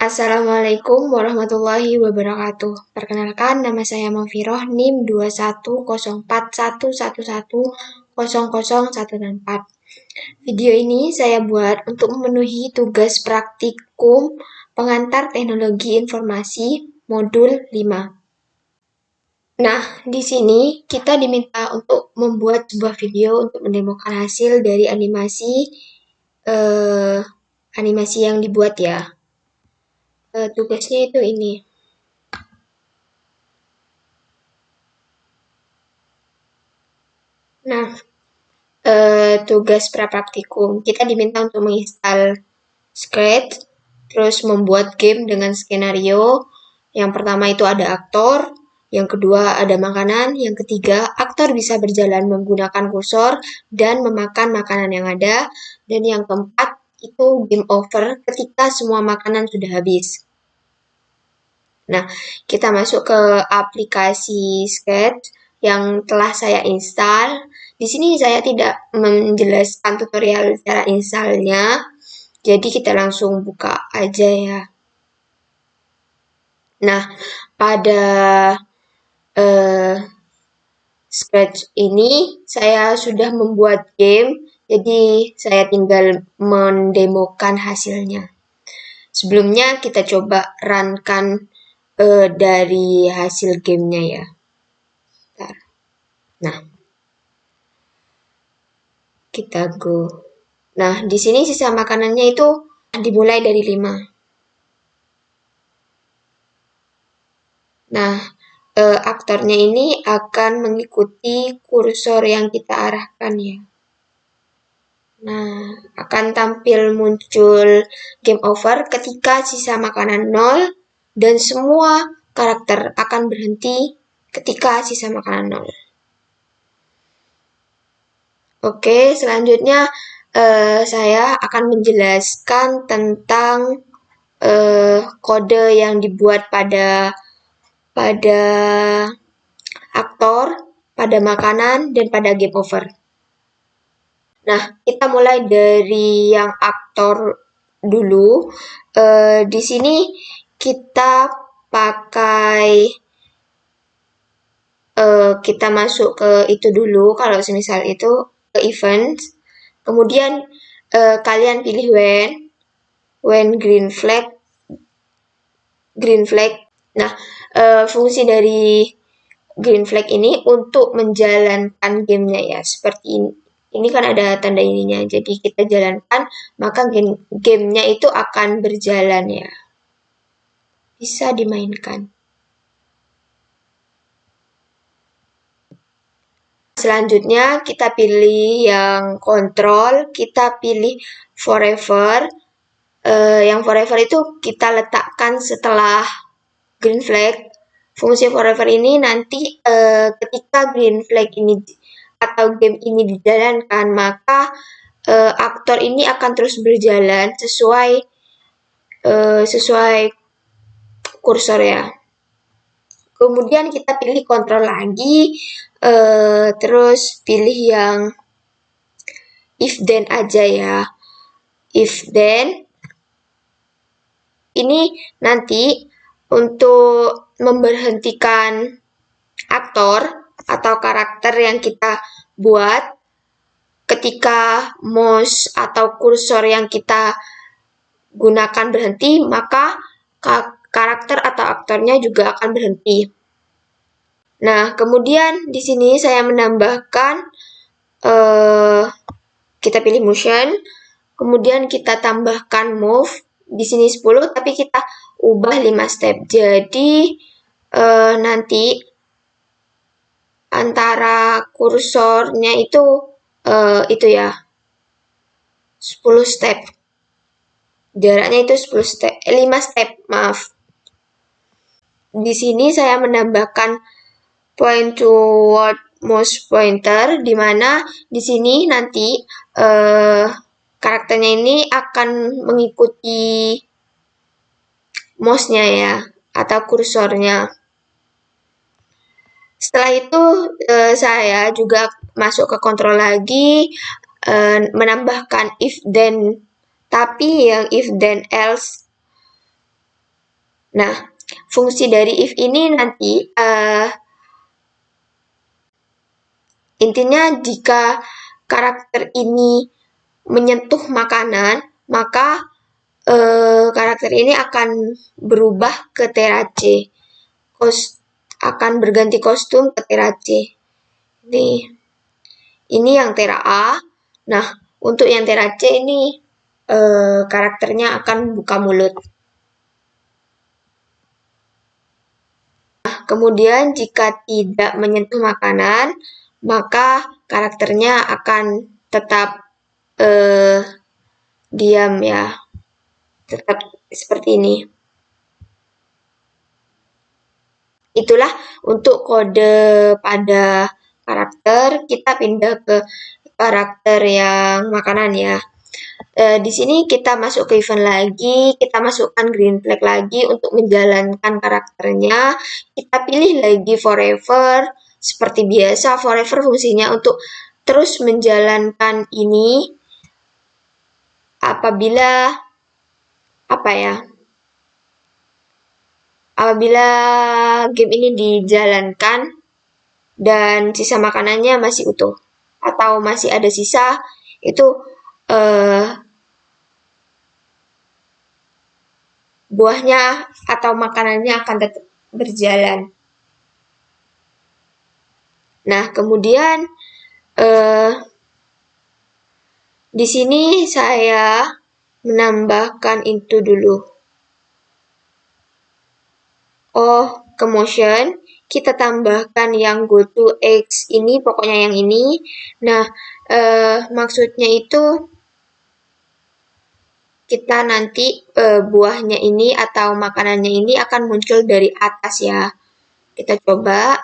Assalamualaikum warahmatullahi wabarakatuh. Perkenalkan, nama saya Mafiroh, NIM 21041110014. Video ini saya buat untuk memenuhi tugas praktikum pengantar teknologi informasi modul 5. Nah, di sini kita diminta untuk membuat sebuah video untuk mendemokan hasil dari animasi yang dibuat ya. Tugasnya itu ini. Nah, tugas praktikum kita diminta untuk menginstal Scratch, terus membuat game dengan skenario. Yang pertama itu ada aktor, yang kedua ada makanan, yang ketiga aktor bisa berjalan menggunakan kursor dan memakan makanan yang ada, dan yang keempat itu game over ketika semua makanan sudah habis. Nah, kita masuk ke aplikasi Sketch yang telah saya install. Di sini saya tidak menjelaskan tutorial cara installnya, jadi kita langsung buka aja ya. Nah, pada Scratch ini saya sudah membuat game, jadi saya tinggal mendemokan hasilnya. Sebelumnya kita coba runkan dari hasil gamenya ya. Nah, kita go. Nah, di sini sisa makanannya itu dimulai dari 5. Nah, aktornya ini akan mengikuti kursor yang kita arahkan ya. Nah, akan tampil muncul game over ketika sisa makanan 0 dan semua karakter akan berhenti ketika sisa makanan 0. Oke, selanjutnya saya akan menjelaskan tentang kode yang dibuat pada aktor, pada makanan, dan pada game over. Nah, kita mulai dari yang aktor dulu. Di sini kita pakai kita masuk ke itu dulu. Kalau semisal itu ke event, kemudian kalian pilih when green flag. Nah, fungsi dari green flag ini untuk menjalankan gamenya ya, seperti ini. Ini kan ada tanda ininya, jadi kita jalankan, maka gamenya itu akan berjalan ya. Bisa dimainkan. Selanjutnya kita pilih yang kontrol, kita pilih forever. Yang forever itu kita letakkan setelah green flag. Fungsi forever ini nanti ketika green flag ini atau game ini dijalankan, maka aktor ini akan terus berjalan sesuai kursor ya. Kemudian kita pilih kontrol lagi, terus pilih yang if then aja ya. If then, ini nanti untuk memberhentikan aktor atau karakter yang kita buat ketika mouse atau kursor yang kita gunakan berhenti, maka karakter atau aktornya juga akan berhenti. Nah, kemudian di sini saya menambahkan kita pilih motion, kemudian kita tambahkan move, di sini 10 tapi kita ubah 5 step. Jadi nanti antara kursornya itu ya 10 step. Jaraknya itu 5 step, maaf. Di sini saya menambahkan point toward mouse pointer, di mana di sini nanti karakternya ini akan mengikuti mouse-nya ya, atau kursornya. Setelah itu saya juga masuk ke kontrol lagi, menambahkan if then, tapi yang if then else Nah, fungsi dari if ini nanti intinya jika karakter ini menyentuh makanan, maka karakter ini akan berubah ke Terace. Akan berganti kostum ke Terace. Ini yang Tera A. Nah, untuk yang Tera C ini karakternya akan buka mulut. Nah, kemudian jika tidak menyentuh makanan, maka karakternya akan tetap diam ya. Tetap seperti ini. Itulah untuk kode pada karakter. Kita pindah ke karakter yang makanan ya. Di sini kita masuk ke event lagi, kita masukkan green flag lagi untuk menjalankan karakternya. Kita pilih lagi forever. Seperti biasa, forever fungsinya untuk terus menjalankan ini apabila apabila game ini dijalankan dan sisa makanannya masih utuh atau masih ada sisa, itu buahnya atau makanannya akan tetap berjalan. Nah, kemudian di sini saya menambahkan itu dulu. Oh, ke motion, kita tambahkan yang go to X ini, pokoknya yang ini. Nah, maksudnya itu kita nanti buahnya ini atau makanannya ini akan muncul dari atas ya. Kita coba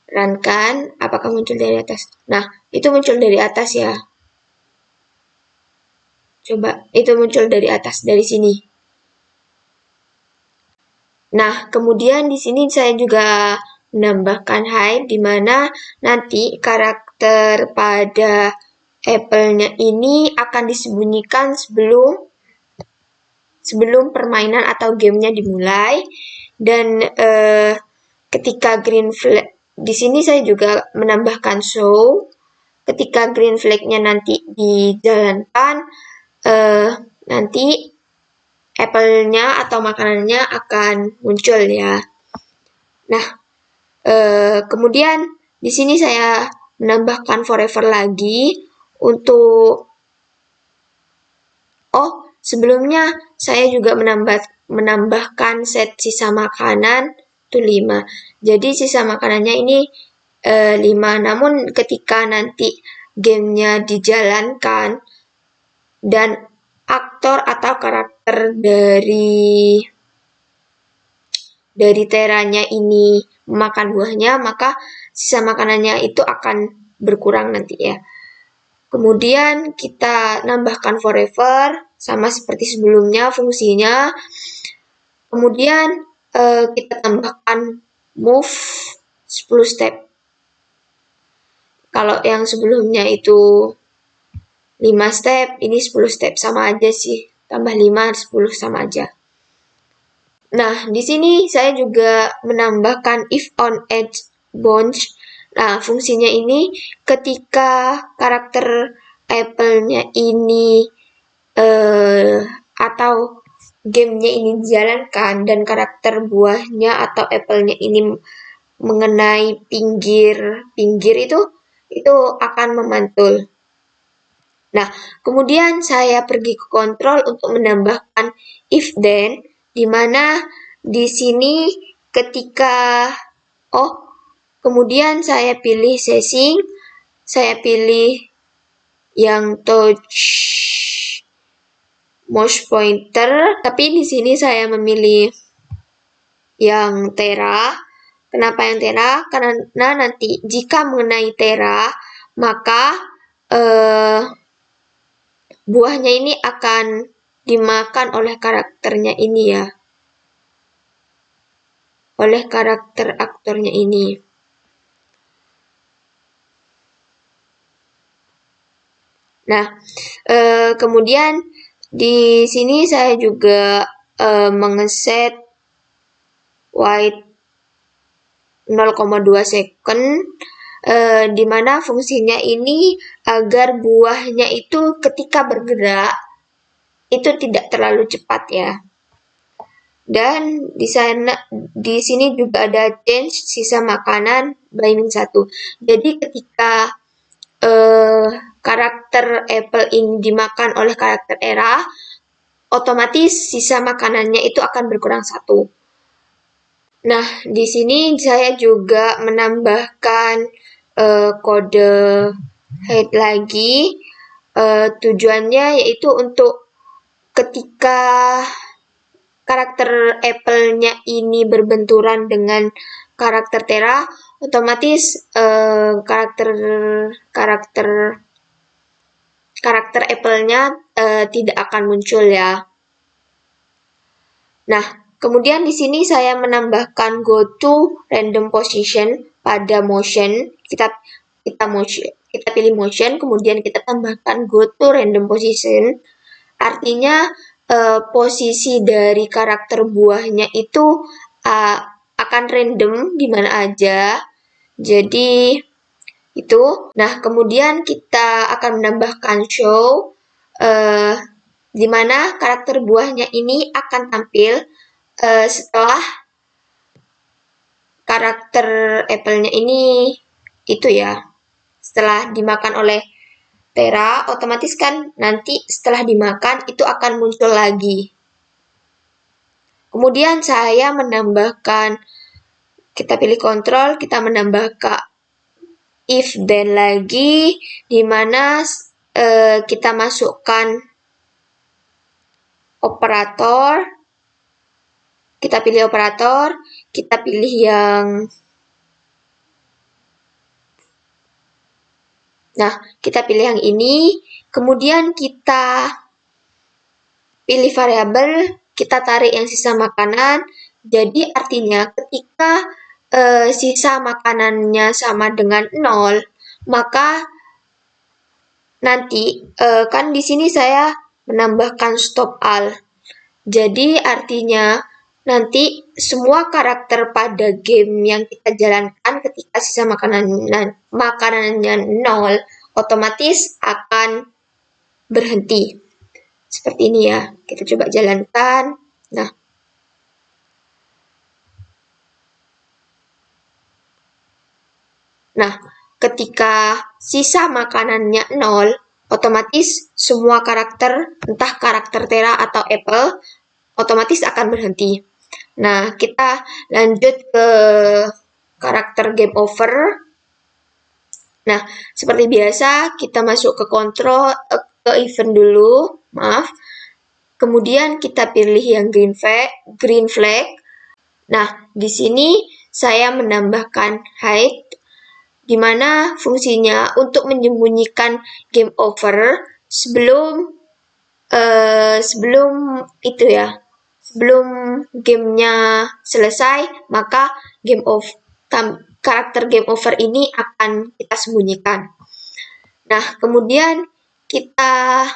runkan, apakah muncul dari atas? Nah, itu muncul dari atas ya. Coba, itu muncul dari atas, dari sini. Nah, kemudian di sini saya juga menambahkan hide, di mana nanti karakter pada apple-nya ini akan disembunyikan sebelum permainan atau gamenya dimulai. Dan ketika green flag, di sini saya juga menambahkan show. Ketika green flag-nya nanti dijalankan, nanti apple-nya atau makanannya akan muncul ya. Nah, kemudian di sini saya menambahkan forever lagi untuk sebelumnya saya juga menambahkan set sisa makanan itu 5. Jadi sisa makanannya ini 5. Namun ketika nanti gamenya dijalankan dan aktor atau karakter dari teranya ini makan buahnya, maka sisa makanannya itu akan berkurang nanti ya. Kemudian kita nambahkan forever, sama seperti sebelumnya fungsinya. Kemudian kita tambahkan move 10 step. Kalau yang sebelumnya itu 5 step, ini 10 step, sama aja sih. Tambah 5, 10 sama aja. Nah, di sini saya juga menambahkan if on edge bunch. Nah, fungsinya ini ketika karakter apple-nya ini atau gamenya ini dijalankan dan karakter buahnya atau apple-nya ini mengenai pinggir itu akan memantul. Nah, kemudian saya pergi ke kontrol untuk menambahkan if then, di mana di sini ketika kemudian saya pilih setting, saya pilih yang touch mouse pointer, tapi di sini saya memilih yang Tera. Kenapa yang Tera? Karena nanti jika mengenai Tera, maka buahnya ini akan dimakan oleh karakternya ini ya. Oleh karakter aktornya ini. Nah, kemudian di sini saya juga mengeset wait 0,2 second, di mana fungsinya ini agar buahnya itu ketika bergerak itu tidak terlalu cepat ya. Dan di sini juga ada change sisa makanan by -1. Jadi ketika karakter Apple ini dimakan oleh karakter Era, otomatis sisa makanannya itu akan berkurang 1. Nah, di sini saya juga menambahkan kode hide lagi. Tujuannya yaitu untuk ketika karakter Apple-nya ini berbenturan dengan karakter Terra, otomatis karakter Apple-nya tidak akan muncul ya. Nah, kemudian di sini saya menambahkan go to random position pada motion. Kita pilih motion, kemudian kita tambahkan go to random position. Artinya posisi dari karakter buahnya itu akan random di mana aja. Jadi itu. Nah, kemudian kita akan menambahkan show di mana karakter buahnya ini akan tampil setelah karakter Apple-nya ini itu ya. Setelah dimakan oleh Terra, otomatis kan nanti setelah dimakan itu akan muncul lagi. Kemudian saya menambahkan, kita pilih kontrol, kita menambahkan if then lagi, di mana kita masukkan operator, kita pilih operator, kita pilih yang kita pilih yang ini, kemudian kita pilih variabel, kita tarik yang sisa makanan. Jadi artinya ketika sisa makanannya sama dengan 0, maka nanti kan di sini saya menambahkan stop all. Jadi artinya nanti semua karakter pada game yang kita jalankan ketika sisa makanannya 0, otomatis akan berhenti. Seperti ini ya, kita coba jalankan. Nah, ketika sisa makanannya 0, otomatis semua karakter, entah karakter Terra atau Apple, otomatis akan berhenti. Nah, kita lanjut ke karakter game over. Nah, seperti biasa, kita masuk ke kontrol, ke event dulu, maaf. Kemudian kita pilih yang green flag. Nah, di sini saya menambahkan hide, di mana fungsinya untuk menyembunyikan game over sebelum itu ya. Sebelum gamenya selesai, maka karakter game over ini akan kita sembunyikan. Nah, kemudian kita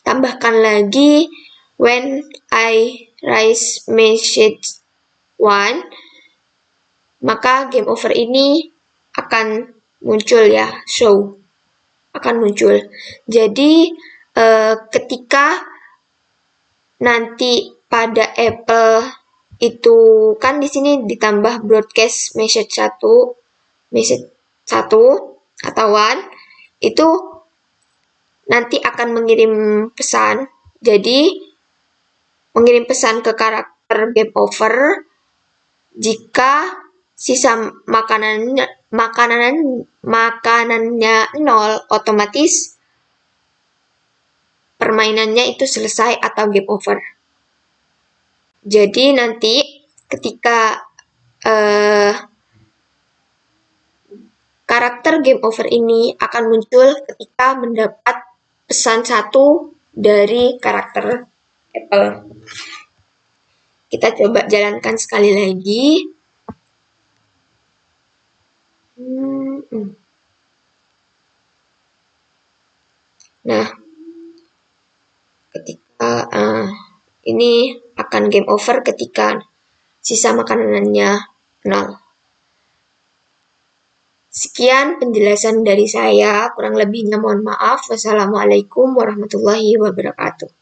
tambahkan lagi when I raise message 1, maka game over ini akan muncul ya, show. Akan muncul. Jadi, ketika nanti pada Apple itu kan di sini ditambah broadcast message 1 atau 1 itu nanti akan mengirim pesan. Jadi mengirim pesan ke karakter game over jika sisa makanannya 0, otomatis permainannya itu selesai atau game over. Jadi nanti ketika karakter game over ini akan muncul ketika mendapat pesan 1 dari karakter Apple. Kita coba jalankan sekali lagi. Nah, ketika ini akan game over ketika sisa makanannya 0. Sekian penjelasan dari saya, kurang lebihnya mohon maaf. Wassalamualaikum warahmatullahi wabarakatuh.